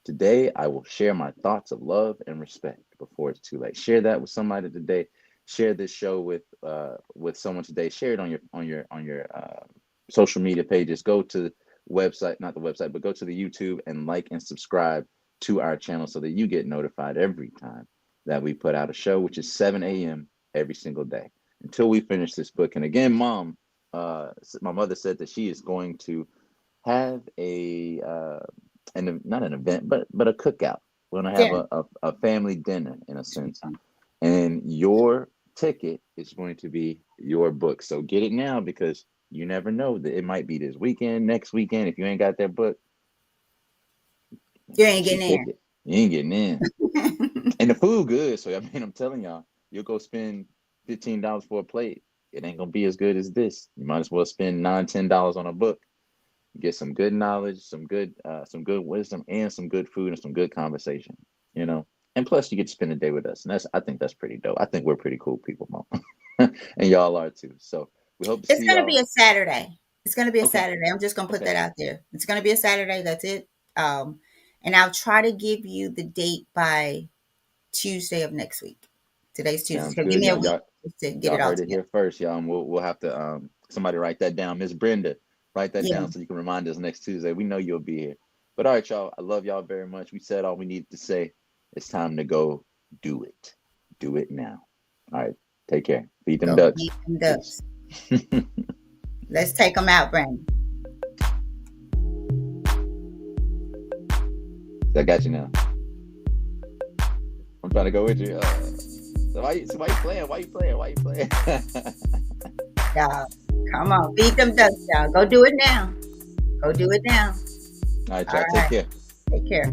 Today I will share my thoughts of love and respect before it's too late. Share that with somebody today. Share this show with someone today. Share it on your social media pages. Go to the website, not the website, but go to the YouTube and like and subscribe to our channel so that you get notified every time that we put out a show, which is 7 a.m. every single day until we finish this book. And again, my mother said that she is going to have not an event, but a cookout. We're gonna have Yeah. a family dinner in a sense, and your ticket is going to be your book. So get it now because you never know that it might be this weekend, next weekend. If you ain't got that book, You ain't cheap getting ticket. You ain't getting in. in. And the food good. So I mean, I'm telling y'all, you'll go spend $15 for a plate. It ain't gonna be as good as this. You might as well spend $9-10 on a book. Get some good knowledge, some good wisdom, and some good food and some good conversation. You know, and plus you get to spend a day with us, and I think that's pretty dope. I think we're pretty cool people, Mom, and y'all are too. So we hope to It's see going to be y'all. a Saturday. It's going to be a Okay, Saturday. I'm just going to put okay, that out there. It's going to be a Saturday. That's it. And I'll try to give you the date by Tuesday of next week. Today's Tuesday. sounds So give good, me a y'all. week Y'all just to get y'all it all heard it together. here first, y'all. And we'll have to somebody write that down, Miss Brenda. Write that Yeah. down so you can remind us next Tuesday. We know you'll be here. But all right, y'all. I love y'all very much. We said all we needed to say. It's time to go do it. Do it now. All right. Take care. Feed them Go ducks. feed them Peace. ducks. Let's take them out, Brandon. I got you now. I'm trying to go with you. So why you playing? Why you playing? Why you playing? Y'all, come on. Feed them ducks, y'all. Go do it now. Go do it now. All right, All y'all. Take right. care. Take care.